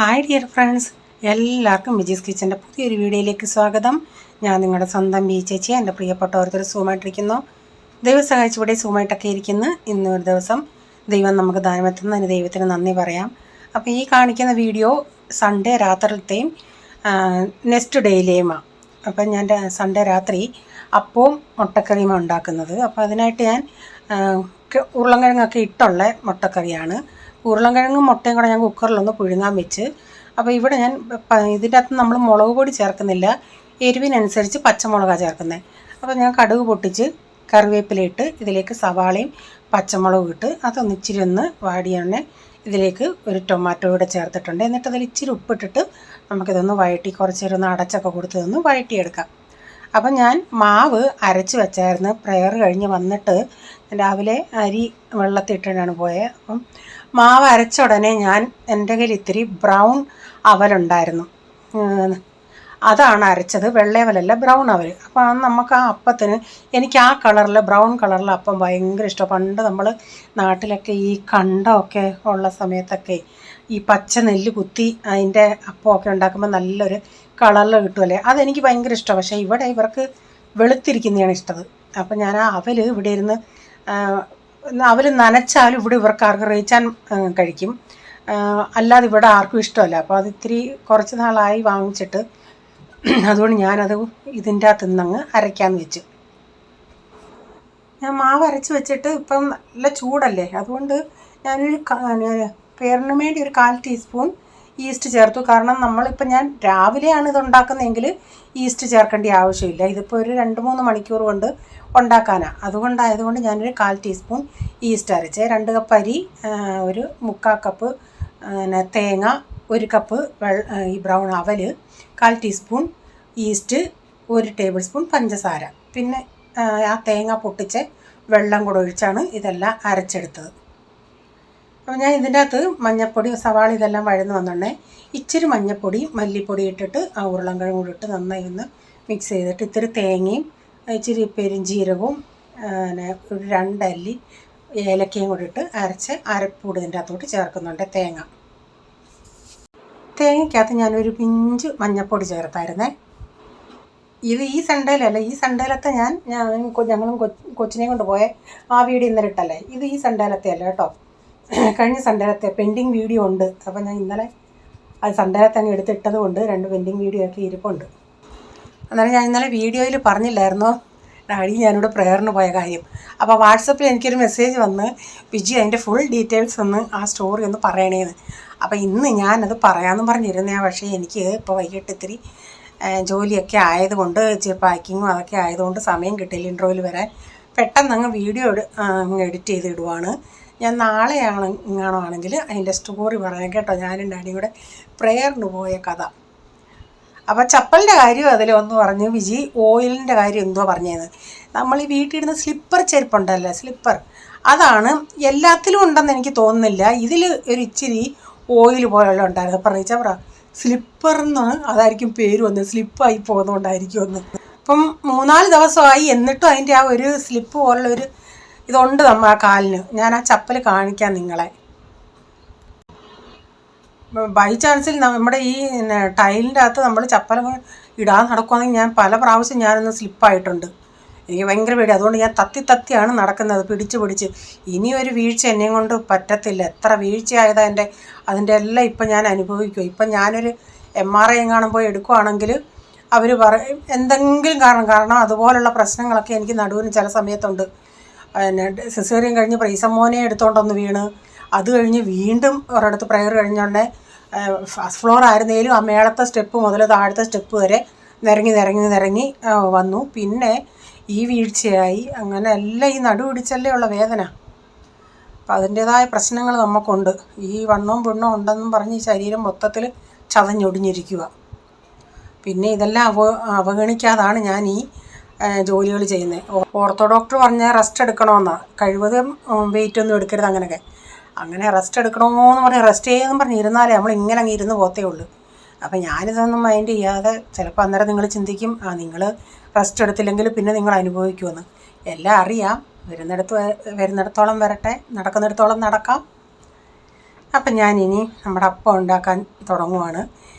Hi dear friends, എല്ലാവർക്കും വിജീസ് കിച്ചൻ്റെ പുതിയൊരു വീഡിയോയിലേക്ക് സ്വാഗതം. ഞാൻ നിങ്ങളുടെ സ്വന്തം ബി ചേച്ചി. എൻ്റെ പ്രിയപ്പെട്ട ഓരോരുത്തർ സുഖമായിട്ടിരിക്കുന്നു. ദൈവം സഹായിച്ചിവിടെ സുഖമായിട്ടൊക്കെ ഇരിക്കുന്നു. ഇന്നൊരു ദിവസം ദൈവം നമുക്ക് ദാനമെത്തുന്നതിന് ദൈവത്തിന് നന്ദി പറയാം. അപ്പോൾ ഈ കാണിക്കുന്ന വീഡിയോ സൺഡേ രാത്രിയിലത്തെയും നെക്സ്റ്റ് ഡേയിലെയുമാണ്. അപ്പം ഞാൻ സൺഡേ രാത്രി അപ്പവും മുട്ടക്കറിയുമാണ് ഉണ്ടാക്കുന്നത്. അപ്പോൾ അതിനായിട്ട് ഞാൻ ഉരുളൻകിഴങ്ങൊക്കെ ഇട്ടുള്ള മുട്ടക്കറിയാണ്. ഉരുളൻകിഴങ്ങും മുട്ടയും കൂടെ ഞാൻ കുക്കറിലൊന്ന് പുഴുങ്ങാൻ വെച്ച്. അപ്പോൾ ഇവിടെ ഞാൻ ഇതിൻ്റെ അകത്ത് നമ്മൾ മുളക് പൊടി ചേർക്കുന്നില്ല, എരിവിനനുസരിച്ച് പച്ചമുളകാണ് ചേർക്കുന്നത്. അപ്പോൾ ഞാൻ കടുക് പൊട്ടിച്ച് കറിവേപ്പിലയിട്ട് ഇതിലേക്ക് സവാളയും പച്ചമുളകും ഇട്ട് അതൊന്ന് ഇച്ചിരി ഒന്ന് വാടിയാണ് ഇതിലേക്ക് ഒരു ടൊമാറ്റോ കൂടെ ചേർത്തിട്ടുണ്ട്. എന്നിട്ട് അതിൽ ഇച്ചിരി ഉപ്പിട്ടിട്ട് നമുക്കിതൊന്ന് വഴറ്റി കുറച്ച് നേരം ഒന്ന് അടച്ചൊക്കെ കൊടുത്തതൊന്ന് വഴറ്റിയെടുക്കാം. അപ്പം ഞാൻ മാവ് അരച്ച് വെച്ചായിരുന്നു. പ്രെയർ കഴിഞ്ഞ് വന്നിട്ട് രാവിലെ അരി വെള്ളത്തിട്ടിട്ടാണ് പോയത്. അപ്പം മാവ് അരച്ച ഉടനെ എൻ്റെ കയ്യിൽ ഇത്തിരി ബ്രൗൺ അവലുണ്ടായിരുന്നു, അതാണ് അരച്ചത്. വെള്ളയവലല്ല, ബ്രൗൺ അവൽ. അപ്പോൾ നമുക്ക് ആ അപ്പത്തിന് എനിക്ക് ആ കളറിൽ ബ്രൗൺ കളറിൽ അപ്പം ഭയങ്കര ഇഷ്ടമാണ്. പണ്ട് നമ്മൾ നാട്ടിലൊക്കെ ഈ കണ്ടമൊക്കെ ഉള്ള സമയത്തൊക്കെ ഈ പച്ച നെല്ല് കുത്തി അതിൻ്റെ അപ്പമൊക്കെ ഉണ്ടാക്കുമ്പോൾ നല്ലൊരു കളറിൽ കിട്ടുമല്ലേ, അതെനിക്ക് ഭയങ്കര ഇഷ്ടമാണ്. പക്ഷേ ഇവിടെ ഇവർക്ക് വെളുത്തിരിക്കുന്നതാണ് ഇഷ്ടം. അപ്പം ഞാൻ ആ അവൽ ഇവിടെ ഇരുന്ന് അവൽ നനച്ചാലും ഇവിടെ ഇവർക്ക് ആർക്കും കഴിക്കും, അല്ലാതെ ഇവിടെ ആർക്കും ഇഷ്ടമല്ല. അപ്പോൾ അത് ഇത്തിരി കുറച്ച് നാളായി വാങ്ങിച്ചിട്ട് അതുകൊണ്ട് ഞാനത് ഇതിൻ്റെ അകത്ത് നിന്നങ്ങ് അരയ്ക്കാമെന്ന് വെച്ചു. ഞാൻ മാവ് അരച്ച് വെച്ചിട്ട് ഇപ്പം നല്ല ചൂടല്ലേ, അതുകൊണ്ട് ഞാനൊരു പേരിന് വേണ്ടി ഒരു 1/4 ടീസ്പൂൺ ഈസ്റ്റ് ചേർത്തു. കാരണം നമ്മളിപ്പോൾ ഞാൻ രാവിലെയാണ് ഇത് ഉണ്ടാക്കുന്നതെങ്കിൽ ഈസ്റ്റ് ചേർക്കേണ്ട ആവശ്യമില്ല. ഇതിപ്പോൾ ഒരു 2-3 മണിക്കൂർ കൊണ്ട് ഉണ്ടാക്കാനാണ്. അതുകൊണ്ടായതുകൊണ്ട് ഞാനൊരു 1/4 ടീസ്പൂൺ ഈസ്റ്റ് അരച്ച്, 2 കപ്പ് അരി, ഒരു 3/4 കപ്പ് തേങ്ങ, 1 കപ്പ് ഈ ബ്രൗൺ അവൽ, 1/4 ടീസ്പൂൺ ഈസ്റ്റ്, 1 ടേബിൾ സ്പൂൺ പഞ്ചസാര, പിന്നെ ആ തേങ്ങ പൊട്ടിച്ച് വെള്ളം കൂടെ ഒഴിച്ചാണ് ഇതെല്ലാം അരച്ചെടുത്തത്. അപ്പോൾ ഞാൻ ഇതിൻ്റെ അകത്ത് മഞ്ഞൾപ്പൊടി, സവാള ഇതെല്ലാം വഴന്ന് വന്നോണ്ടേ ഇച്ചിരി മഞ്ഞൾപ്പൊടി മല്ലിപ്പൊടി ഇട്ടിട്ട് ആ ഉരുളൻകിഴങ്ങ് കൂടി ഇട്ട് നന്നായി ഒന്ന് മിക്സ് ചെയ്തിട്ട് ഇത്തിരി തേങ്ങയും ഇച്ചിരി പെരുംജീരകവും ഒരു 2 അല്ലി ഏലക്കയും കൂടി ഇട്ട് അരച്ച് അരപ്പൂടി ഇതിൻ്റെ അകത്തോട്ട് ചേർക്കുന്നുണ്ട്. തേങ്ങയ്ക്കകത്ത് ഞാനൊരു പിഞ്ച് മഞ്ഞൾപ്പൊടി ചേർത്തായിരുന്നേ. ഇത് ഈ സൺഡേയിലല്ല, ഈ സൺഡേയിലത്തെ ഞങ്ങളും കൊച്ചിനെയും കൊണ്ട് പോയ ആ വീഡിയോ ഇന്നലെ ഇട്ടല്ലേ, ഇത് ഈ സൺഡേയിലത്തെ അല്ല കേട്ടോ, കഴിഞ്ഞ സൺഡേയിലത്തെ പെൻഡിങ് വീഡിയോ ഉണ്ട്. അപ്പോൾ ഞാൻ ഇന്നലെ അത് സൺഡേയിലത്തെ അങ്ങ് എടുത്തിട്ടത് കൊണ്ട് 2 പെൻഡിങ് വീഡിയോ ഒക്കെ ഇരിപ്പുണ്ട്. അന്നേരം ഞാൻ ഇന്നലെ വീഡിയോയിൽ പറഞ്ഞില്ലായിരുന്നോ ഡാഡി ഞാനിവിടെ പ്രേയറിന് പോയ കാര്യം. അപ്പോൾ വാട്സപ്പിൽ എനിക്കൊരു മെസ്സേജ് വന്ന്, വിജി അതിൻ്റെ ഫുൾ ഡീറ്റെയിൽസ് ഒന്ന് ആ സ്റ്റോറി ഒന്ന് പറയണേന്ന്. അപ്പോൾ ഇന്ന് ഞാനത് പറയാമെന്ന് പറഞ്ഞിരുന്നേ. പക്ഷേ എനിക്ക് ഇപ്പോൾ വൈകിട്ട് ഇത്തിരി ജോലിയൊക്കെ ആയതുകൊണ്ട് ഇച്ചിരി പാക്കിങ്ങും അതൊക്കെ ആയതുകൊണ്ട് സമയം കിട്ടില്ല ഇൻട്രോയിൽ വരാൻ. പെട്ടെന്ന് അങ്ങ് വീഡിയോ എഡിറ്റ് ചെയ്ത് ഇടുവാണ്. ഞാൻ നാളെയാണെങ്കിൽ അതിൻ്റെ സ്റ്റോറി പറയാം കേട്ടോ, ഞാനും ഡാഡിയും കൂടെ പ്രേയറിന് പോയ കഥ. അപ്പോൾ ചപ്പലിൻ്റെ കാര്യം അതിലൊന്ന് പറഞ്ഞു. വിജി ഓയിലിൻ്റെ കാര്യം എന്തോ പറഞ്ഞത്. നമ്മൾ ഈ വീട്ടിലിടുന്ന സ്ലിപ്പർ ചെരുപ്പുണ്ടല്ലോ, സ്ലിപ്പർ, അതാണ് എല്ലാത്തിലും ഉണ്ടെന്ന് എനിക്ക് തോന്നുന്നില്ല. ഇതിൽ ഒരു ഇച്ചിരി ഓയിൽ പോലുള്ള ഉണ്ടായിരുന്നു. പറഞ്ഞാൽ സ്ലിപ്പറിന്ന് അതായിരിക്കും പേര് വന്നത്, സ്ലിപ്പായി പോകുന്നതുകൊണ്ടായിരിക്കും ഒന്ന്. ഇപ്പം 3-4 ദിവസമായി, എന്നിട്ടും അതിൻ്റെ ആ ഒരു സ്ലിപ്പ് പോലുള്ളൊരു ഇതുണ്ട് ആ കാലിന്. ഞാൻ ആ ചപ്പൽ കാണിക്കാം നിങ്ങളെ. ബൈ ചാൻസിൽ നമ്മുടെ ഈ ടൈലിൻ്റെ അകത്ത് നമ്മൾ ചപ്പൽ ഇടാൻ നടക്കുവാണെങ്കിൽ ഞാൻ പല പ്രാവശ്യം ഞാനൊന്ന് സ്ലിപ്പായിട്ടുണ്ട്. എനിക്ക് ഭയങ്കര പേടി, അതുകൊണ്ട് ഞാൻ തത്തിയാണ് നടക്കുന്നത്, പിടിച്ച്. ഇനിയൊരു വീഴ്ച എന്നെയും കൊണ്ട് പറ്റത്തില്ല. എത്ര വീഴ്ചയായതാ അതിൻ്റെ എല്ലാം ഇപ്പം ഞാൻ അനുഭവിക്കും. ഇപ്പം ഞാനൊരു MRI എങ്ങാനും പോയി എടുക്കുവാണെങ്കിൽ അവർ പറയും എന്തെങ്കിലും കാരണം അതുപോലുള്ള പ്രശ്നങ്ങളൊക്കെ എനിക്ക് നടുവിന് ചില സമയത്തുണ്ട്. സിസേറിയൻ കഴിഞ്ഞ് പ്രൈസമ്മോനെ എടുത്തോണ്ടൊന്ന് വീണ്, അത് കഴിഞ്ഞ് വീണ്ടും ഒരിടത്ത് പ്രയർ കഴിഞ്ഞോണ്ടേ ഫസ്റ്റ് ഫ്ലോർ ആയിരുന്നേലും ആ മേളത്തെ സ്റ്റെപ്പ് മുതൽ താഴത്തെ സ്റ്റെപ്പ് വരെ നിരങ്ങി വന്നു. പിന്നെ ഈ വീഴ്ചയായി, അങ്ങനെ എല്ലാം ഈ നടുപിടിച്ചല്ലേ ഉള്ള വേദന. അപ്പം അതിൻ്റേതായ പ്രശ്നങ്ങൾ നമുക്കുണ്ട്. ഈ വണ്ണവും പിണ്ണവും ഉണ്ടെന്നും പറഞ്ഞ് ഈ ശരീരം മൊത്തത്തിൽ ചതഞ്ഞൊടിഞ്ഞിരിക്കുക. പിന്നെ ഇതെല്ലാം അവഗണിക്കാതാണ് ഞാൻ ഈ ജോലികൾ ചെയ്യുന്നത്. ഓർത്തോ ഡോക്ടർ പറഞ്ഞ റെസ്റ്റ് എടുക്കണമെന്നാണ്, കഴിവതും വെയിറ്റ് ഒന്നും എടുക്കരുത് അങ്ങനെയൊക്കെ. അങ്ങനെ റെസ്റ്റ് എടുക്കണമെന്ന് പറഞ്ഞ് റെസ്റ്റ് ചെയ്യുമെന്ന് പറഞ്ഞിരുന്നാലേ നമ്മൾ ഇങ്ങനെ അങ്ങ് ഇരുന്ന് പോത്തേ ഉള്ളൂ. അപ്പം ഞാനിതൊന്നും മൈൻഡ് ചെയ്യാതെ ചിലപ്പോൾ അന്നേരം നിങ്ങൾ ചിന്തിക്കും നിങ്ങൾ റെസ്റ്റ് എടുത്തില്ലെങ്കിൽ പിന്നെ നിങ്ങൾ അനുഭവിക്കുമെന്ന്. എല്ലാം അറിയാം, വരുന്നിടത്തോളം വരട്ടെ, നടക്കുന്നിടത്തോളം നടക്കാം. അപ്പം ഞാനിനി നമ്മുടെ അപ്പം ഉണ്ടാക്കാൻ തുടങ്ങുവാണ്.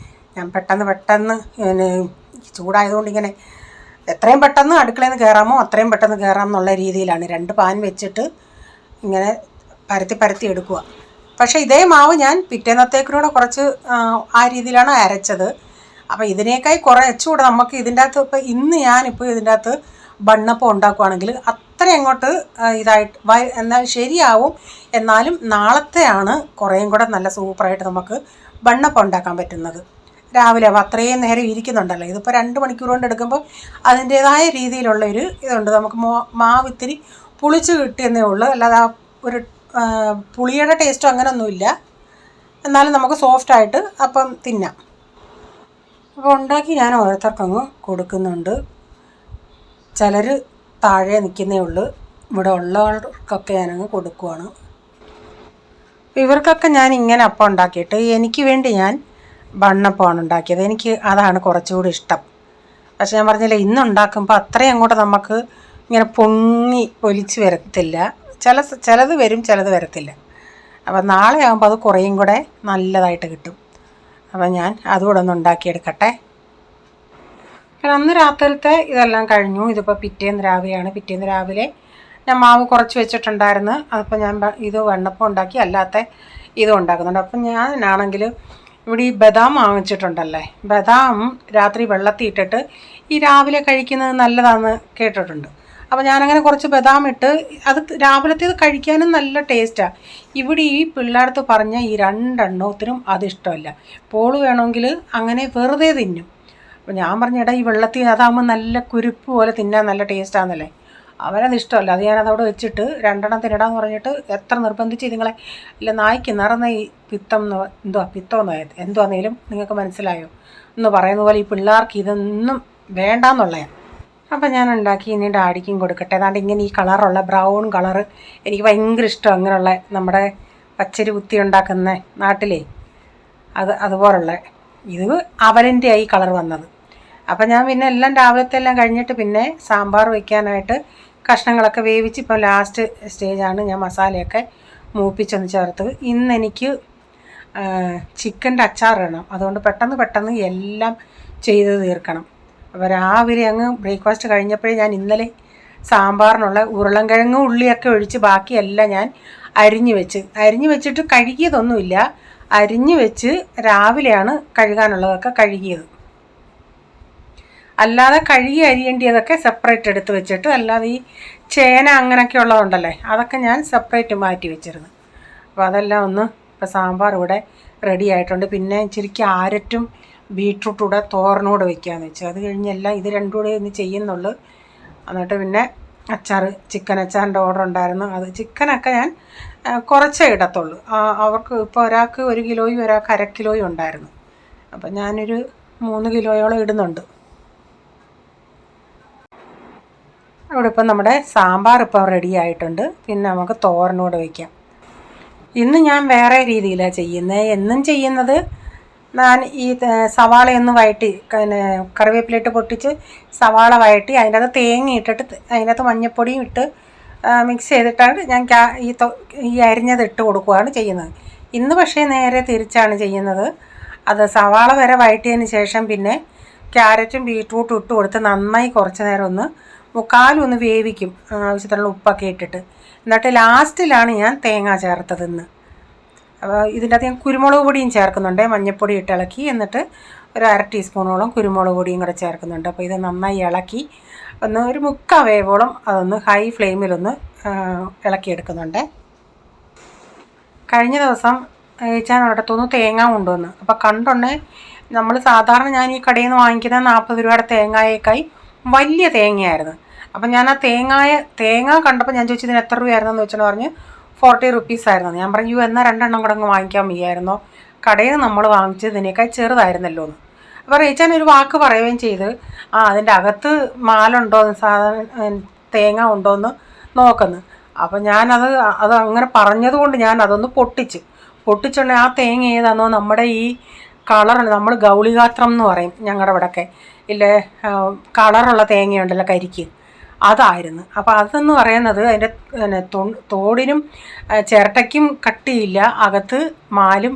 ഞാൻ പെട്ടെന്ന് ചൂടായതുകൊണ്ട് ഇങ്ങനെ എത്രയും പെട്ടെന്ന് അടുക്കളയിൽ നിന്ന് കയറാമോ അത്രയും പെട്ടെന്ന് കയറാം എന്നുള്ള രീതിയിലാണ് 2 പാൻ വെച്ചിട്ട് ഇങ്ങനെ പരത്തി എടുക്കുക. പക്ഷേ ഇതേ മാവ് ഞാൻ പിറ്റേന്നത്തേക്കിനൂടെ കുറച്ച് ആ രീതിയിലാണ് അരച്ചത്. അപ്പോൾ ഇതിനേക്കായി കുറച്ചുകൂടെ നമുക്ക് ഇതിൻ്റെ അകത്ത് ഇപ്പോൾ ഞാനിപ്പോൾ ഇതിൻ്റെ അകത്ത് ബണ്ണപ്പം ഉണ്ടാക്കുകയാണെങ്കിൽ അത്ര അങ്ങോട്ട് എന്നാൽ ശരിയാവും. എന്നാലും നാളത്തെയാണ് കുറേയും കൂടെ നല്ല സൂപ്പറായിട്ട് നമുക്ക് ബണ്ണപ്പം ഉണ്ടാക്കാൻ പറ്റുന്നത്. രാവിലെ അത്രയും നേരം ഇരിക്കുന്നുണ്ടല്ലോ. ഇതിപ്പോൾ 2 മണിക്കൂർ കൊണ്ട് എടുക്കുമ്പോൾ അതിൻ്റേതായ രീതിയിലുള്ളൊരു ഇതുണ്ട്. നമുക്ക് മാവ് ഇത്തിരി പുളിച്ച് കിട്ടിയെന്നേ ഉള്ളൂ. അല്ലാതെ ഒരു പുളിയുടെ ടേസ്റ്റോ അങ്ങനെയൊന്നുമില്ല. എന്നാലും നമുക്ക് സോഫ്റ്റായിട്ട് അപ്പം തിന്നാം. അപ്പോൾ ഉണ്ടാക്കി ഞാൻ ഓരോരുത്തർക്കങ്ങ് കൊടുക്കുന്നുണ്ട്. ചിലർ താഴെ നിൽക്കുന്നേ ഉള്ളൂ. ഇവിടെ ഉള്ളവർക്കൊക്കെ ഞാനങ്ങ് കൊടുക്കുവാണ്. ഇവർക്കൊക്കെ ഞാൻ ഇങ്ങനെ അപ്പം ഉണ്ടാക്കിയിട്ട് എനിക്ക് വേണ്ടി ഞാൻ ബണ്ണപ്പമാണ് ഉണ്ടാക്കിയത്. എനിക്ക് അതാണ് കുറച്ചുകൂടി ഇഷ്ടം. പക്ഷെ ഞാൻ പറഞ്ഞില്ലേ, ഇന്നുണ്ടാക്കുമ്പോൾ അത്രയും അങ്ങോട്ട് നമുക്ക് ഇങ്ങനെ പൊങ്ങി ഒലിച്ച് വരത്തില്ല. ചിലത് വരും, ചിലത് വരത്തില്ല. അപ്പം നാളെ ആകുമ്പോൾ അത് കുറേയും കൂടെ നല്ലതായിട്ട് കിട്ടും. അപ്പം ഞാൻ അതുകൂടെ ഒന്ന് ഉണ്ടാക്കിയെടുക്കട്ടെ. അന്ന് രാത്രിയിലത്തെ ഇതെല്ലാം കഴിഞ്ഞു. ഇതിപ്പോൾ പിറ്റേന്ന് രാവിലെ ഞാൻ മാവ് കുറച്ച് വെച്ചിട്ടുണ്ടായിരുന്നു. അതിപ്പോൾ ഞാൻ ഇത് വെണ്ണപ്പം ഉണ്ടാക്കി, അല്ലാത്ത ഇതും ഉണ്ടാക്കുന്നുണ്ട്. അപ്പം ഞാനാണെങ്കിൽ ഇവിടെ ഈ ബദാം വാങ്ങിച്ചിട്ടുണ്ടല്ലേ, ബദാം രാത്രി വെള്ളത്തിൽ ഇട്ടിട്ട് ഈ രാവിലെ കഴിക്കുന്നത് നല്ലതാണെന്ന് കേട്ടിട്ടുണ്ട്. അപ്പോൾ ഞാനങ്ങനെ കുറച്ച് ബദാം ഇട്ട് അത് രാവിലത്തേത് കഴിക്കാനും നല്ല ടേസ്റ്റാണ്. ഇവിടെ ഈ പിള്ളേർക്ക് പറഞ്ഞ ഈ 2 എണ്ണത്തിനും അതിഷ്ടമല്ല. പോള് വേണമെങ്കിൽ അങ്ങനെ വെറുതെ തിന്നും. അപ്പോൾ ഞാൻ പറഞ്ഞിടാ ഈ വെള്ളത്തിൽ അതാകുമ്പോൾ നല്ല കുരുപ്പ് പോലെ തിന്നാൻ നല്ല ടേസ്റ്റാണെന്നല്ലേ. അവരത് ഇഷ്ടമല്ല. അത് ഞാനതവിടെ വെച്ചിട്ട് 2 എണ്ണം തിന്നിടാന്ന് പറഞ്ഞിട്ട് എത്ര നിർബന്ധിച്ച് ഇതുങ്ങളെ ഇല്ല, നായ്ക്ക് നിറന്ന ഈ എന്തുവാന്നേലും നിങ്ങൾക്ക് മനസ്സിലായോ എന്ന് പറയുന്ന പോലെ ഈ പിള്ളേർക്ക് ഇതൊന്നും വേണ്ടാന്നുള്ളതാണ്. അപ്പം ഞാൻ ഉണ്ടാക്കി ഇനി ഡാഡിക്കും കൊടുക്കട്ടെ. അതാണ്ട് ഇങ്ങനെ ഈ കളറുള്ള ബ്രൗൺ കളറ് എനിക്ക് ഭയങ്കര ഇഷ്ടം. അങ്ങനെയുള്ള നമ്മുടെ പച്ചരി കുത്തി ഉണ്ടാക്കുന്ന നാട്ടിലേ അതുപോലുള്ള ഇത് അവലിൻ്റെ ഈ കളർ വന്നത്. അപ്പം ഞാൻ പിന്നെ എല്ലാം രാവിലത്തെ എല്ലാം കഴിഞ്ഞിട്ട് പിന്നെ സാമ്പാർ വയ്ക്കാനായിട്ട് കഷ്ണങ്ങളൊക്കെ വേവിച്ച് ഇപ്പോൾ ലാസ്റ്റ് സ്റ്റേജാണ്. ഞാൻ മസാലയൊക്കെ മൂപ്പിച്ചൊന്ന് ചേർത്ത്. ഇന്നെനിക്ക് ചിക്കൻ്റെ അച്ചാർ ഇടണം. അതുകൊണ്ട് പെട്ടെന്ന് എല്ലാം ചെയ്ത് തീർക്കണം. അപ്പോൾ രാവിലെ അങ്ങ് ബ്രേക്ക്ഫാസ്റ്റ് കഴിഞ്ഞപ്പോഴേ ഞാൻ ഇന്നലെ സാമ്പാറിനുള്ള ഉരുളൻകിഴങ്ങ് ഉള്ളിയൊക്കെ ഒഴിച്ച് ബാക്കിയെല്ലാം ഞാൻ അരിഞ്ഞു വെച്ചിട്ട് കഴുകിയതൊന്നുമില്ല. അരിഞ്ഞു വെച്ച് രാവിലെയാണ് കഴുകാനുള്ളതൊക്കെ കഴുകിയത്. അല്ലാതെ കഴുകി അരിയേണ്ടിയതൊക്കെ സെപ്പറേറ്റ് എടുത്ത് വെച്ചിട്ട്, അല്ലാതെ ഈ ചേന അങ്ങനെയൊക്കെ ഉള്ളതുണ്ടല്ലേ അതൊക്കെ ഞാൻ സെപ്പറേറ്റ് മാറ്റി വെച്ചിരുന്നു. അപ്പോൾ അതെല്ലാം ഇപ്പോൾ സാമ്പാർ ഇവിടെ റെഡി ആയിട്ടുണ്ട്. പിന്നെ ഇച്ചിരി ക്യാരറ്റും ബീട്രൂട്ടും കൂടെ തോരനൂടെ വയ്ക്കാമെന്ന് വെച്ചു. അത് കഴിഞ്ഞെല്ലാം ഇത് 2 കൂടെ ഒന്ന് ചെയ്യുന്നുള്ളൂ. എന്നിട്ട് പിന്നെ ചിക്കൻ അച്ചാറിൻ്റെ ഓർഡർ ഉണ്ടായിരുന്നു. അത് ചിക്കനൊക്കെ ഞാൻ കുറച്ചേ ഇടത്തുള്ളൂ. അവർക്ക് ഇപ്പോൾ ഒരാൾക്ക് 1 കിലോയും ഒരാൾക്ക് 1/2 കിലോയും ഉണ്ടായിരുന്നു. അപ്പം ഞാനൊരു 3 കിലോയോളം ഇടുന്നുണ്ട്. അവിടെ ഇപ്പം നമ്മുടെ സാമ്പാർ ഇപ്പോൾ റെഡി ആയിട്ടുണ്ട്. പിന്നെ നമുക്ക് തോരനൂടെ വയ്ക്കാം. ഇന്ന് ഞാൻ വേറെ രീതിയിലാണ് ചെയ്യുന്നത്. എന്നും ചെയ്യുന്നത് ഞാൻ ഈ സവാളയൊന്ന് വഴറ്റി, കറിവേപ്പിലിട്ട് പൊട്ടിച്ച് സവാള വഴറ്റി അതിനകത്ത് തേങ്ങ ഇട്ടിട്ട് അതിനകത്ത് മഞ്ഞൾപ്പൊടിയും ഇട്ട് മിക്സ് ചെയ്തിട്ടാണ് ഞാൻ ഈ അരിഞ്ഞത് ഇട്ട് കൊടുക്കുകയാണ് ചെയ്യുന്നത്. ഇന്ന് പക്ഷേ നേരെ തിരിച്ചാണ് ചെയ്യുന്നത്. അത് സവാള വരെ വഴറ്റിയതിന് ശേഷം പിന്നെ ക്യാരറ്റും ബീട്രൂട്ടും ഇട്ട് കൊടുത്ത് നന്നായി കുറച്ച് നേരം ഒന്ന് വേവിക്കും, ആവശ്യത്തിനുള്ള ഉപ്പൊക്കെ ഇട്ടിട്ട്. എന്നിട്ട് ലാസ്റ്റിലാണ് ഞാൻ തേങ്ങ ചേർത്തത് ഇന്ന്. അപ്പോൾ ഇതിൻ്റെ അകത്ത് ഞാൻ കുരുമുളക് പൊടിയും ചേർക്കുന്നുണ്ട്. മഞ്ഞൾപ്പൊടി ഇട്ട് ഇളക്കി, എന്നിട്ട് ഒരു 1/2 ടീസ്പൂണോളം കുരുമുളക് പൊടിയും കൂടെ ചേർക്കുന്നുണ്ട്. അപ്പോൾ ഇത് നന്നായി ഇളക്കി ഒരു 3/4 വേവോളം അതൊന്ന് ഹൈ ഫ്ലെയിമിലൊന്ന് ഇളക്കിയെടുക്കുന്നുണ്ട്. കഴിഞ്ഞ ദിവസം ഞാൻ ഒരിടത്തുനിന്ന് തേങ്ങ കൊണ്ടുവന്ന് അപ്പോൾ കണ്ടുണ്ടേ, നമ്മൾ സാധാരണ ഞാൻ ഈ കടയിൽ നിന്ന് വാങ്ങിക്കുന്ന 40 രൂപയുടെ തേങ്ങയേക്കായി വലിയ തേങ്ങയായിരുന്നു. അപ്പം ഞാൻ ആ തേങ്ങ കണ്ടപ്പോൾ ഞാൻ ചോദിച്ചതിന് എത്ര രൂപയായിരുന്നെന്ന് വെച്ചാൽ പറഞ്ഞ് 40 rupees ആയിരുന്നു. ഞാൻ പറഞ്ഞു എന്നാൽ 2 എണ്ണം കൂടെ അങ്ങ് വാങ്ങിക്കാൻ വയ്യായിരുന്നോ, കടയിൽ നിന്ന് നമ്മൾ വാങ്ങിച്ചതിനേക്കാൾ ചെറുതായിരുന്നല്ലോ എന്ന്. അപ്പോൾ റേച്ചാൻ ഒരു വാക്ക് പറയുകയും ചെയ്ത്, അതിൻ്റെ അകത്ത് മാലുണ്ടോ, സാധാരണ തേങ്ങ ഉണ്ടോ എന്ന് നോക്കുന്നു. അപ്പോൾ അത് അങ്ങനെ പറഞ്ഞതുകൊണ്ട് ഞാൻ അതൊന്ന് പൊട്ടിച്ചുകൊണ്ട് ആ തേങ്ങ ഏതാണെന്നോ, നമ്മുടെ ഈ കളറുണ്ട്, നമ്മൾ ഗൗളികാത്രം എന്ന് പറയും ഞങ്ങളുടെ ഇവിടെയൊക്കെ, ഇല്ലേ കളറുള്ള തേങ്ങയുണ്ടല്ലോ കരിക്ക്, അതായിരുന്നു. അപ്പോൾ അതെന്ന് പറയുന്നത് അതിൻ്റെ പിന്നെ തോടിനും ചിരട്ടയ്ക്കും കട്ടിയില്ല, അകത്ത് മാലും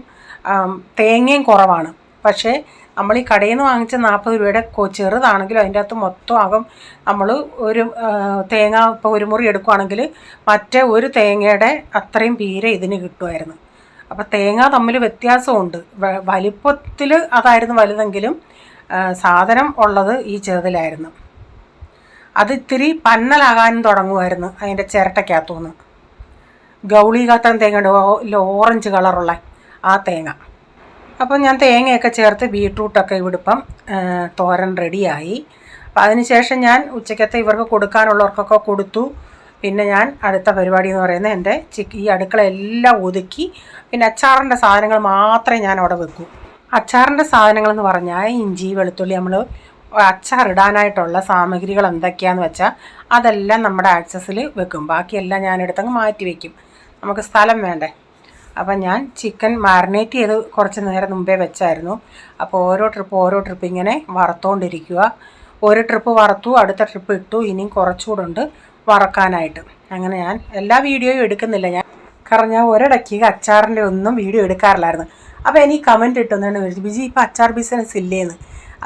തേങ്ങയും കുറവാണ്. പക്ഷേ നമ്മൾ ഈ കടയിൽ നിന്ന് വാങ്ങിച്ച 40 രൂപയുടെ ചെറുതാണെങ്കിലും അതിൻ്റെ അകത്ത് മൊത്തം ആകും. നമ്മൾ ഒരു തേങ്ങ ഇപ്പോൾ ഒരു മുറി എടുക്കുകയാണെങ്കിൽ മറ്റേ ഒരു തേങ്ങയുടെ അത്രയും പീരെ ഇതിന് കിട്ടുമായിരുന്നു. അപ്പോൾ തേങ്ങ തമ്മിൽ വ്യത്യാസമുണ്ട്. വലിപ്പത്തിൽ അതായിരുന്നു വലുതെങ്കിലും സാധനം ഉള്ളത് ഈ ചെറുതിലായിരുന്നു. അത് ഇത്തിരി പന്നലാകാനും തുടങ്ങുമായിരുന്നു അതിൻ്റെ ചിരട്ടയ്ക്കകത്തുനിന്ന്. ഗൗളി കാത്തൻ തേങ്ങ ഓറഞ്ച് കളറുള്ള ആ തേങ്ങ. അപ്പം ഞാൻ തേങ്ങയൊക്കെ ചേർത്ത് ബീട്രൂട്ടൊക്കെ ഇവിടിപ്പം തോരൻ റെഡിയായി. അപ്പം അതിനുശേഷം ഞാൻ ഉച്ചക്കത്തെ ഇവർക്ക് കൊടുക്കാനുള്ളവർക്കൊക്കെ കൊടുത്തു. പിന്നെ ഞാൻ അടുത്ത പരിപാടി എന്ന് പറയുന്നത് എൻ്റെ ഈ അടുക്കള എല്ലാം ഒതുക്കി പിന്നെ അച്ചാറിൻ്റെ സാധനങ്ങൾ മാത്രമേ ഞാൻ അവിടെ വെക്കൂ. അച്ചാറിൻ്റെ സാധനങ്ങളെന്ന് പറഞ്ഞാൽ ഇഞ്ചി, വെളുത്തുള്ളി, നമ്മൾ അച്ചാറിടാനായിട്ടുള്ള സാമഗ്രികൾ എന്തൊക്കെയാണെന്ന് വെച്ചാൽ അതെല്ലാം നമ്മുടെ ആക്സസിൽ വെക്കും. ബാക്കിയെല്ലാം ഞാൻ എടുത്തങ്ങ് മാറ്റി വയ്ക്കും, നമുക്ക് സ്ഥലം വേണ്ടേ. അപ്പം ഞാൻ ചിക്കൻ മാരിനേറ്റ് ചെയ്ത് കുറച്ച് നേരം മുമ്പേ വെച്ചായിരുന്നു. അപ്പോൾ ഓരോ ട്രിപ്പ് ഇങ്ങനെ വറുത്തുകൊണ്ടിരിക്കുക. ഒരു ട്രിപ്പ് വറുത്തു, അടുത്ത ട്രിപ്പ് ഇട്ടു, ഇനിയും കുറച്ചുകൂടെ ഉണ്ട് വറക്കാനായിട്ട്. അങ്ങനെ ഞാൻ എല്ലാ വീഡിയോയും എടുക്കുന്നില്ല ഞാൻ, കാരണം ഞാൻ ഒരിടയ്ക്ക് അച്ചാറിൻ്റെ ഒന്നും വീഡിയോ എടുക്കാറില്ലായിരുന്നു. അപ്പോൾ എനിക്ക് കമൻറ്റ് ഇട്ടുന്നതാണ് വിളിച്ചു, ബിജി ഇപ്പോൾ അച്ചാർ ബിസിനസ് ഇല്ലേന്ന്.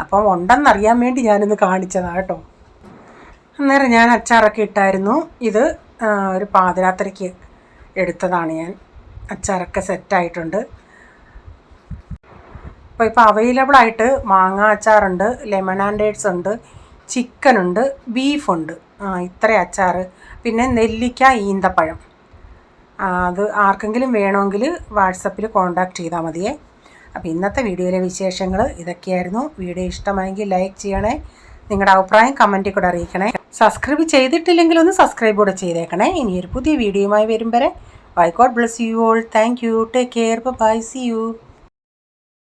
അപ്പം ഉണ്ടെന്നറിയാൻ വേണ്ടി ഞാനിന്ന് കാണിച്ചതാണ് കേട്ടോ. അന്നേരം ഞാൻ അച്ചാറൊക്കെ ഇട്ടായിരുന്നു. ഇത് ഒരു പാതിരാത്രിക്ക് എടുത്തതാണ് ഞാൻ. അച്ചാറൊക്കെ സെറ്റായിട്ടുണ്ട്. ഇപ്പോൾ അവൈലബിളായിട്ട് മാങ്ങ അച്ചാറുണ്ട്, ലെമൺ ആൻഡ് ഡേറ്റ്സ് ഉണ്ട്, ചിക്കനുണ്ട്, ബീഫുണ്ട്. ഇത്ര അച്ചാർ. പിന്നെ നെല്ലിക്ക, ഈന്തപ്പഴം. അത് ആർക്കെങ്കിലും വേണമെങ്കിൽ വാട്സപ്പിൽ കോൺടാക്റ്റ് ചെയ്താൽ മതിയേ. അപ്പോൾ ഇന്നത്തെ വീഡിയോയിലെ വിശേഷങ്ങൾ ഇതൊക്കെയായിരുന്നു. വീഡിയോ ഇഷ്ടമായെങ്കിൽ ലൈക്ക് ചെയ്യണേ, നിങ്ങളുടെ അഭിപ്രായം കമൻറ്റിൽ കൂടെ അറിയിക്കണേ. സബ്സ്ക്രൈബ് ചെയ്തിട്ടില്ലെങ്കിൽ ഒന്ന് സബ്സ്ക്രൈബ് കൂടെ ചെയ്തേക്കണേ. ഇനിയൊരു പുതിയ വീഡിയോയുമായി വരും വരെ bye. God bless you all. Thank you. Take care. Bye. See U.